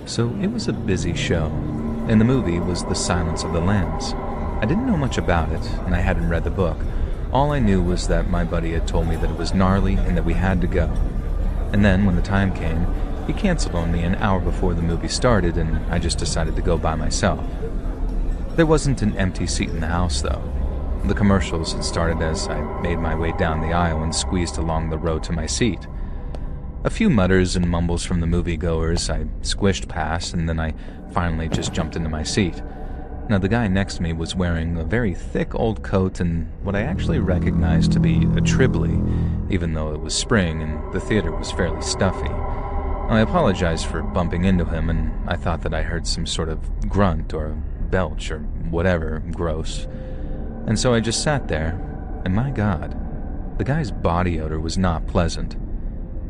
So it was a busy show, and the movie was The Silence of the Lambs. I didn't know much about it, and I hadn't read the book. All I knew was that my buddy had told me that it was gnarly and that we had to go. And then, when the time came, he canceled on me an hour before the movie started, and I just decided to go by myself. There wasn't an empty seat in the house, though. The commercials had started as I made my way down the aisle and squeezed along the row to my seat. A few mutters and mumbles from the moviegoers I squished past, and then I finally just jumped into my seat. Now, the guy next to me was wearing a very thick old coat and what I actually recognized to be a Tribbley, even though it was spring and the theater was fairly stuffy. I apologized for bumping into him, and I thought that I heard some sort of grunt or belch or whatever gross. And so I just sat there, and my God, the guy's body odor was not pleasant.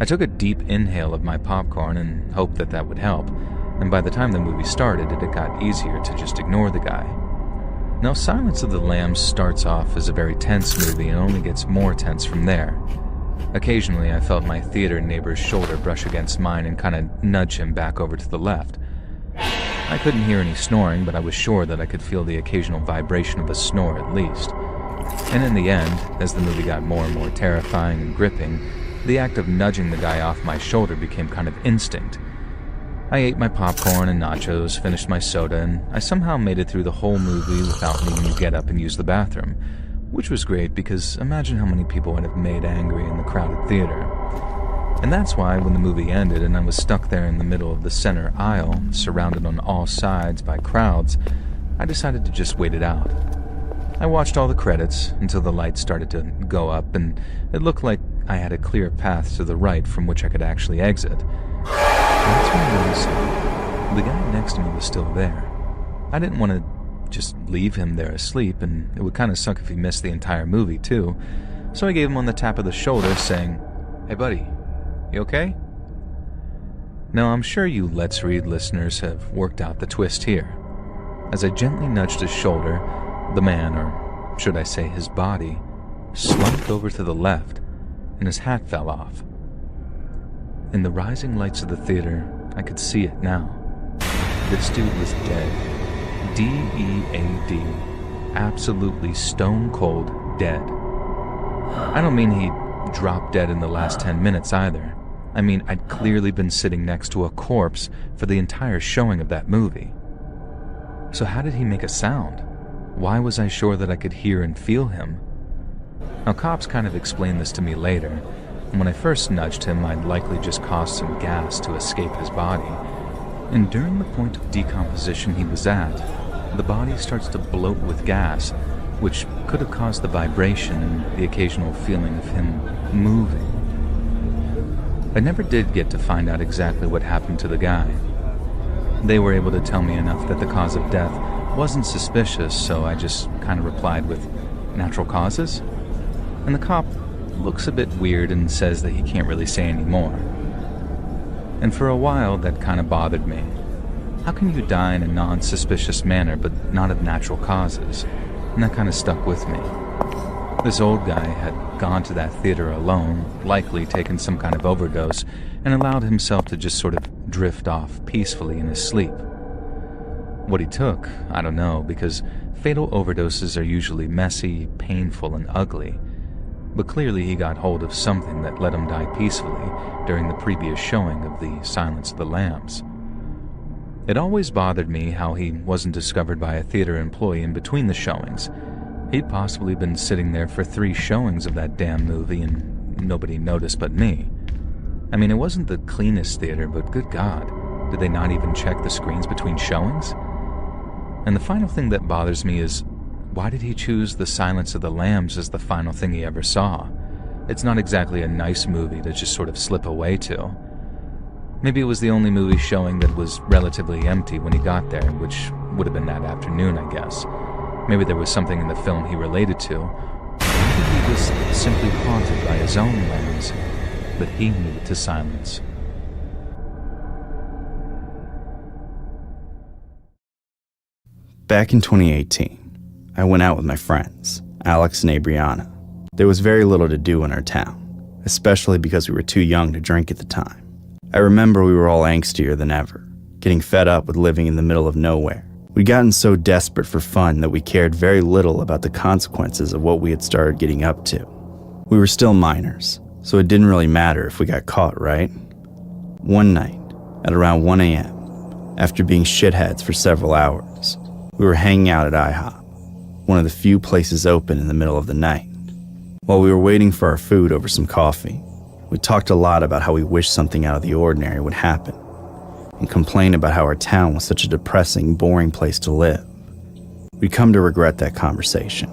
I took a deep inhale of my popcorn and hoped that that would help, and by the time the movie started, it had got easier to just ignore the guy. Now, Silence of the Lambs starts off as a very tense movie and only gets more tense from there. Occasionally, I felt my theater neighbor's shoulder brush against mine and kind of nudge him back over to the left. I couldn't hear any snoring, but I was sure that I could feel the occasional vibration of a snore at least. And in the end, as the movie got more and more terrifying and gripping, the act of nudging the guy off my shoulder became kind of instinct. I ate my popcorn and nachos, finished my soda, and I somehow made it through the whole movie without needing to get up and use the bathroom, which was great because imagine how many people I'd have made angry in the crowded theater. And that's why when the movie ended and I was stuck there in the middle of the center aisle, surrounded on all sides by crowds, I decided to just wait it out. I watched all the credits until the lights started to go up and it looked like I had a clear path to the right from which I could actually exit. That's when I noticed the guy next to me was still there. I didn't want to just leave him there asleep, and it would kind of suck if he missed the entire movie too, so I gave him on the tap of the shoulder saying, "Hey buddy, you okay?" Now, I'm sure you Let's Read listeners have worked out the twist here. As I gently nudged his shoulder, the man, or should I say his body, slumped over to the left, and his hat fell off. In the rising lights of the theater, I could see it now. This dude was dead. D-E-A-D. Absolutely stone cold dead. I don't mean he dropped dead in the last 10 minutes either. I mean, I'd clearly been sitting next to a corpse for the entire showing of that movie. So how did he make a sound? Why was I sure that I could hear and feel him? Now, cops kind of explained this to me later, and when I first nudged him, I'd likely just caused some gas to escape his body. And during the point of decomposition he was at, the body starts to bloat with gas, which could have caused the vibration and the occasional feeling of him moving. I never did get to find out exactly what happened to the guy. They were able to tell me enough that the cause of death wasn't suspicious, so I just kind of replied with natural causes. And the cop looks a bit weird and says that he can't really say any more. And for a while, that kind of bothered me. How can you die in a non-suspicious manner but not of natural causes? And that kind of stuck with me. This old guy had gone to that theater alone, likely taken some kind of overdose, and allowed himself to just sort of drift off peacefully in his sleep. What he took, I don't know, because fatal overdoses are usually messy, painful, and ugly. But clearly he got hold of something that let him die peacefully during the previous showing of The Silence of the Lambs. It always bothered me how he wasn't discovered by a theater employee in between the showings. He'd possibly been sitting there for 3 showings of that damn movie and nobody noticed but me. I mean, it wasn't the cleanest theater, but good God, did they not even check the screens between showings? And the final thing that bothers me is, why did he choose The Silence of the Lambs as the final thing he ever saw? It's not exactly a nice movie to just sort of slip away to. Maybe it was the only movie showing that was relatively empty when he got there, which would have been that afternoon, I guess. Maybe there was something in the film he related to. Maybe he was simply haunted by his own lambs that he needed to silence. Back in 2018, I went out with my friends, Alex and Abriana. There was very little to do in our town, especially because we were too young to drink at the time. I remember we were all angstier than ever. getting fed up with living in the middle of nowhere. We'd gotten so desperate for fun that we cared very little about the consequences of what we had started getting up to. We were still minors, so it didn't really matter if we got caught, right? One night, at around 1 a.m., after being shitheads for several hours, we were hanging out at IHOP, one of the few places open in the middle of the night. While we were waiting for our food over some coffee, we talked a lot about how we wished something out of the ordinary would happen, and complained about how our town was such a depressing, boring place to live. We'd come to regret that conversation,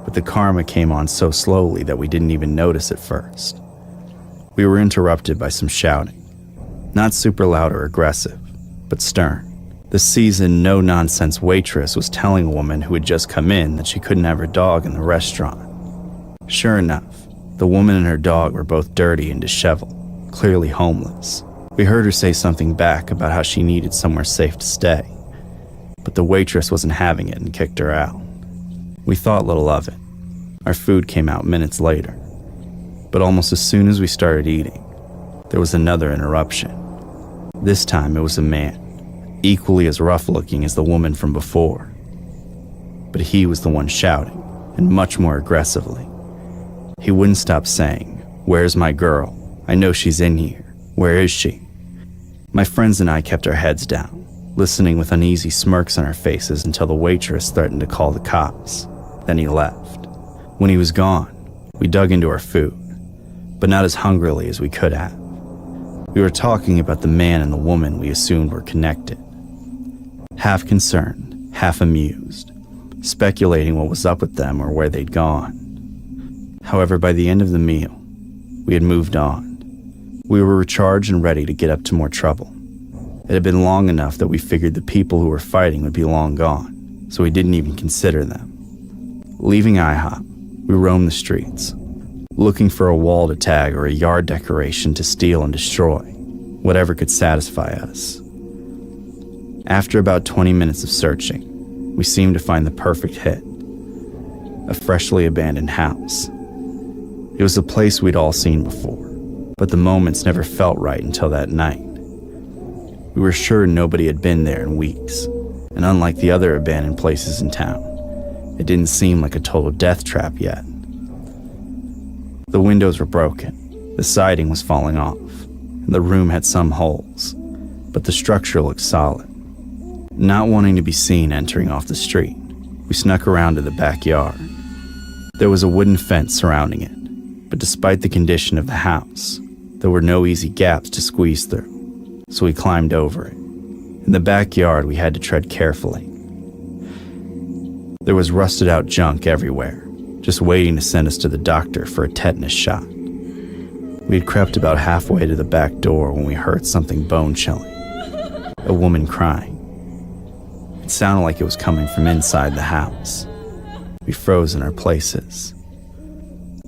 but the karma came on so slowly that we didn't even notice at first. We were interrupted by some shouting. Not super loud or aggressive, but stern. The seasoned, no-nonsense waitress was telling a woman who had just come in that she couldn't have her dog in the restaurant. Sure enough, the woman and her dog were both dirty and disheveled, clearly homeless. We heard her say something back about how she needed somewhere safe to stay, but the waitress wasn't having it and kicked her out. We thought little of it. Our food came out minutes later, but almost as soon as we started eating, there was another interruption. This time it was a man, equally as rough-looking as the woman from before. But he was the one shouting, and much more aggressively. He wouldn't stop saying, "Where's my girl? I know she's in here. Where is she?" My friends and I kept our heads down, listening with uneasy smirks on our faces until the waitress threatened to call the cops. Then he left. When he was gone, we dug into our food, but not as hungrily as we could have. We were talking about the man and the woman we assumed were connected. Half concerned, half amused, speculating what was up with them or where they'd gone. However, by the end of the meal, we had moved on. We were recharged and ready to get up to more trouble. It had been long enough that we figured the people who were fighting would be long gone, so we didn't even consider them. Leaving IHOP, we roamed the streets, looking for a wall to tag or a yard decoration to steal and destroy, whatever could satisfy us. After about 20 minutes of searching, we seemed to find the perfect hit. A freshly abandoned house. It was a place we'd all seen before, but the moments never felt right until that night. We were sure nobody had been there in weeks, and unlike the other abandoned places in town, it didn't seem like a total death trap yet. The windows were broken, the siding was falling off, and the room had some holes, but the structure looked solid. Not wanting to be seen entering off the street, we snuck around to the backyard. There was a wooden fence surrounding it, but despite the condition of the house, there were no easy gaps to squeeze through, so we climbed over it. In the backyard, we had to tread carefully. There was rusted-out junk everywhere, just waiting to send us to the doctor for a tetanus shot. We had crept about halfway to the back door when we heard something bone-chilling. A woman crying. It sounded like it was coming from inside the house. We froze in our places.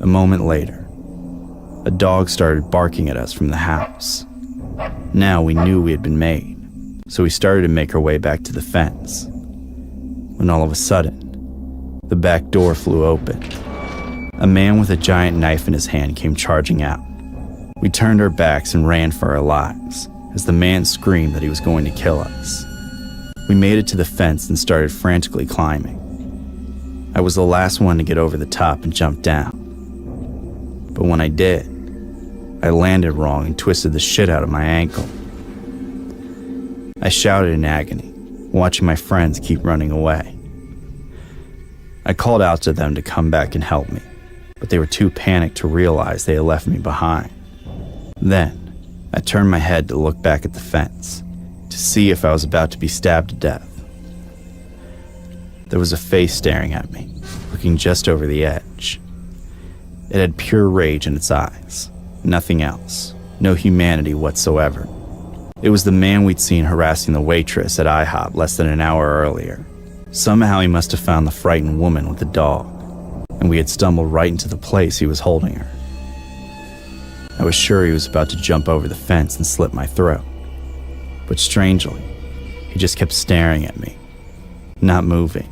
A moment later, a dog started barking at us from the house. Now we knew we had been made, so we started to make our way back to the fence. When all of a sudden, the back door flew open. A man with a giant knife in his hand came charging out. We turned our backs and ran for our lives, as the man screamed that he was going to kill us. We made it to the fence and started frantically climbing. I was the last one to get over the top and jump down. But when I did, I landed wrong and twisted the shit out of my ankle. I shouted in agony, watching my friends keep running away. I called out to them to come back and help me, but they were too panicked to realize they had left me behind. Then, I turned my head to look back at the fence, to see if I was about to be stabbed to death. There was a face staring at me, looking just over the edge. It had pure rage in its eyes, nothing else, no humanity whatsoever. It was the man we'd seen harassing the waitress at IHOP less than an hour earlier. Somehow he must have found the frightened woman with the dog, and we had stumbled right into the place he was holding her. I was sure he was about to jump over the fence and slit my throat, but strangely, he just kept staring at me, not moving,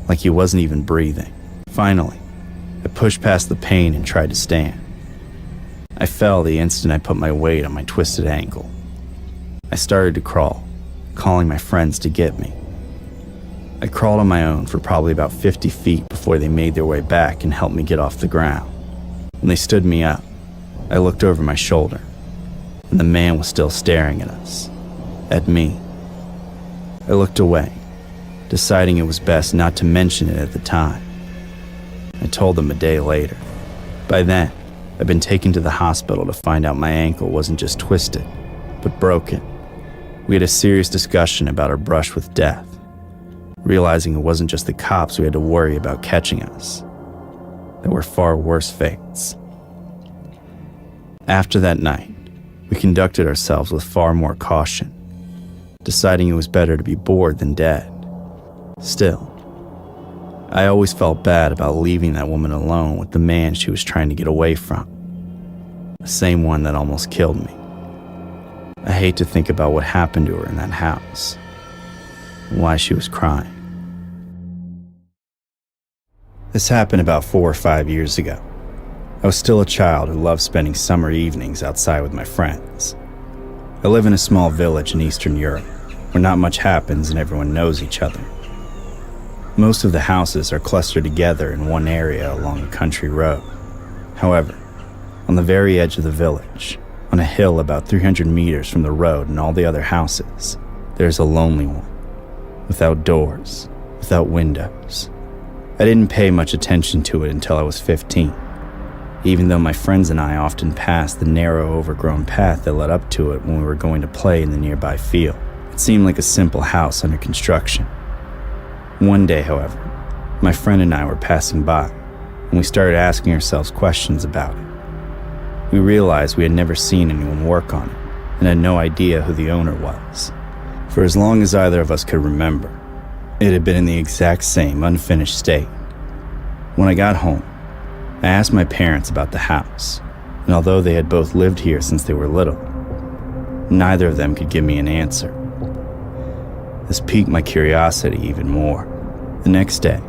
like he wasn't even breathing. Finally, I pushed past the pain and tried to stand. I fell the instant I put my weight on my twisted ankle. I started to crawl, calling my friends to get me. I crawled on my own for probably about 50 feet before they made their way back and helped me get off the ground. When they stood me up, I looked over my shoulder, and the man was still staring at us, at me. I looked away, deciding it was best not to mention it at the time. I told them a day later. By then, I'd been taken to the hospital to find out my ankle wasn't just twisted, but broken. We had a serious discussion about our brush with death, realizing it wasn't just the cops we had to worry about catching us. There were far worse fates. After that night, we conducted ourselves with far more caution, deciding it was better to be bored than dead. Still, I always felt bad about leaving that woman alone with the man she was trying to get away from, the same one that almost killed me. I hate to think about what happened to her in that house, and why she was crying. This happened about 4 or 5 years ago. I was still a child who loved spending summer evenings outside with my friends. I live in a small village in Eastern Europe, where not much happens and everyone knows each other. Most of the houses are clustered together in one area along a country road. However, on the very edge of the village, on a hill about 300 meters from the road and all the other houses, there's a lonely one, without doors, without windows. I didn't pay much attention to it until I was 15. Even though my friends and I often passed the narrow, overgrown path that led up to it when we were going to play in the nearby field. It seemed like a simple house under construction. One day, however, my friend and I were passing by, and we started asking ourselves questions about it. We realized we had never seen anyone work on it, and had no idea who the owner was. For as long as either of us could remember, it had been in the exact same unfinished state. When I got home, I asked my parents about the house, and although they had both lived here since they were little, neither of them could give me an answer. This piqued my curiosity even more. The next day,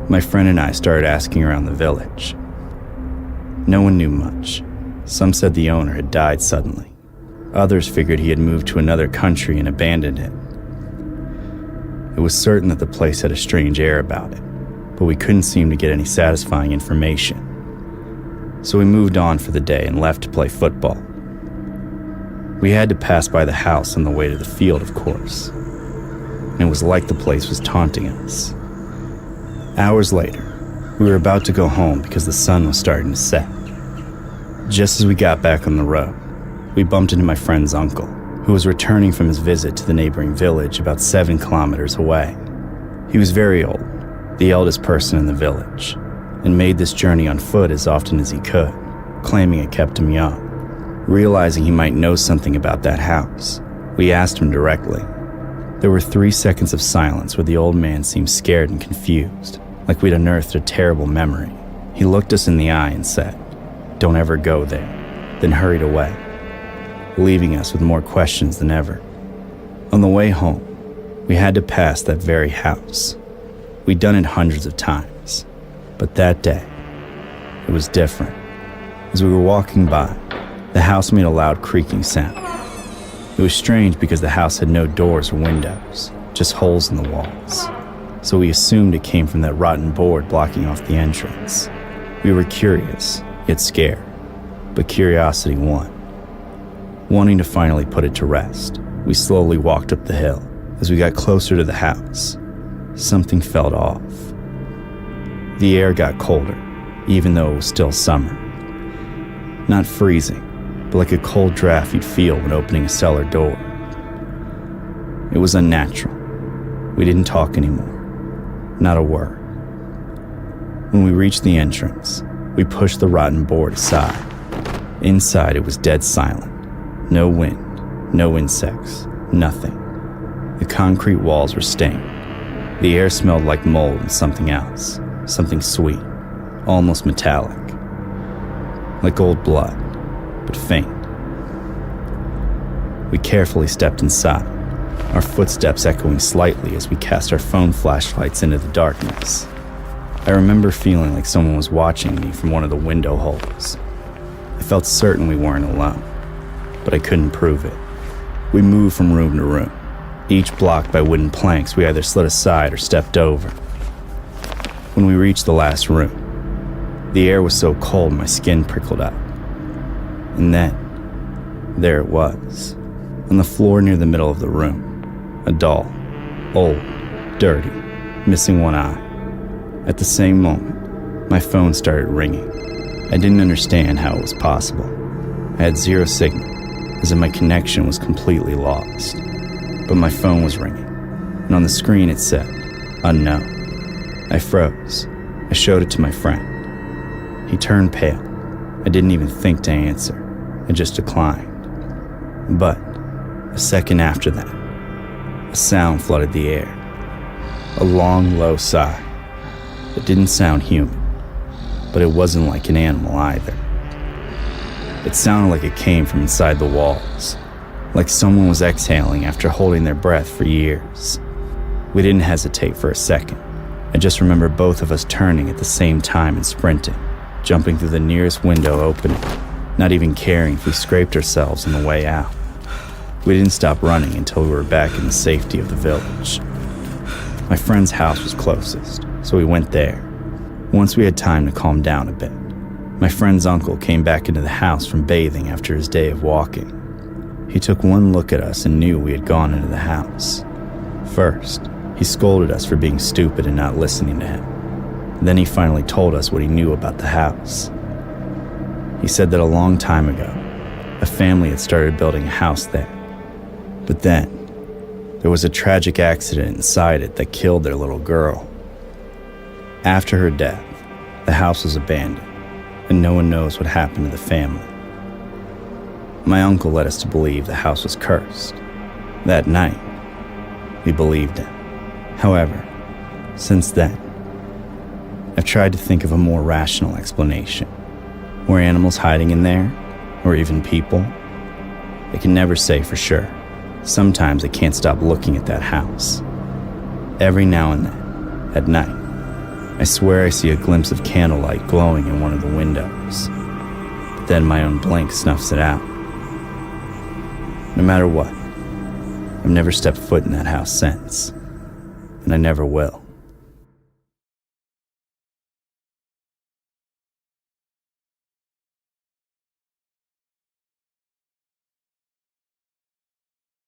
my friend and I started asking around the village. No one knew much. Some said the owner had died suddenly. Others figured he had moved to another country and abandoned it. It was certain that the place had a strange air about it, but we couldn't seem to get any satisfying information. So we moved on for the day and left to play football. We had to pass by the house on the way to the field, of course, and it was like the place was taunting us. Hours later, we were about to go home because the sun was starting to set. Just as we got back on the road, we bumped into my friend's uncle, who was returning from his visit to the neighboring village about 7 kilometers away. He was very old, the eldest person in the village, and made this journey on foot as often as he could, claiming it kept him young. Realizing he might know something about that house, we asked him directly. There were 3 seconds of silence where the old man seemed scared and confused, like we'd unearthed a terrible memory. He looked us in the eye and said, "Don't ever go there," then hurried away, leaving us with more questions than ever. On the way home, we had to pass that very house. We'd done it hundreds of times, but that day, it was different. As we were walking by, the house made a loud creaking sound. It was strange because the house had no doors or windows, just holes in the walls. So we assumed it came from that rotten board blocking off the entrance. We were curious, yet scared, but curiosity won. Wanting to finally put it to rest, we slowly walked up the hill. As we got closer to the house, something felt off. The air got colder, even though it was still summer. Not freezing, but like a cold draft you'd feel when opening a cellar door. It was unnatural. We didn't talk anymore. Not a word. When we reached the entrance, we pushed the rotten board aside. Inside, it was dead silent. No wind, no insects, nothing. The concrete walls were stained. The air smelled like mold and something else, something sweet, almost metallic. Like old blood, but faint. We carefully stepped inside, our footsteps echoing slightly as we cast our phone flashlights into the darkness. I remember feeling like someone was watching me from one of the window holes. I felt certain we weren't alone, but I couldn't prove it. We moved from room to room, each blocked by wooden planks we either slid aside or stepped over. When we reached the last room, the air was so cold my skin prickled up. And then, there it was, on the floor near the middle of the room, a doll, old, dirty, missing one eye. At the same moment, my phone started ringing. I didn't understand how it was possible. I had zero signal, as if my connection was completely lost. But my phone was ringing, and on the screen it said, unknown. I froze. I showed it to my friend. He turned pale. I didn't even think to answer. I just declined. But a second after that, a sound flooded the air. A long, low sigh. It didn't sound human, but it wasn't like an animal either. It sounded like it came from inside the walls, like someone was exhaling after holding their breath for years. We didn't hesitate for a second. I just remember both of us turning at the same time and sprinting, jumping through the nearest window opening, not even caring if we scraped ourselves on the way out. We didn't stop running until we were back in the safety of the village. My friend's house was closest, so we went there. Once we had time to calm down a bit, my friend's uncle came back into the house from bathing after his day of walking. He took one look at us and knew we had gone into the house. First, he scolded us for being stupid and not listening to him. Then he finally told us what he knew about the house. He said that a long time ago, a family had started building a house there. But then, there was a tragic accident inside it that killed their little girl. After her death, the house was abandoned, and no one knows what happened to the family. My uncle led us to believe the house was cursed. That night, we believed him. However, since then, I've tried to think of a more rational explanation. Were animals hiding in there, or even people? I can never say for sure. Sometimes I can't stop looking at that house. Every now and then, at night, I swear I see a glimpse of candlelight glowing in one of the windows. But then my own blink snuffs it out. No matter what, I've never stepped foot in that house since, and I never will.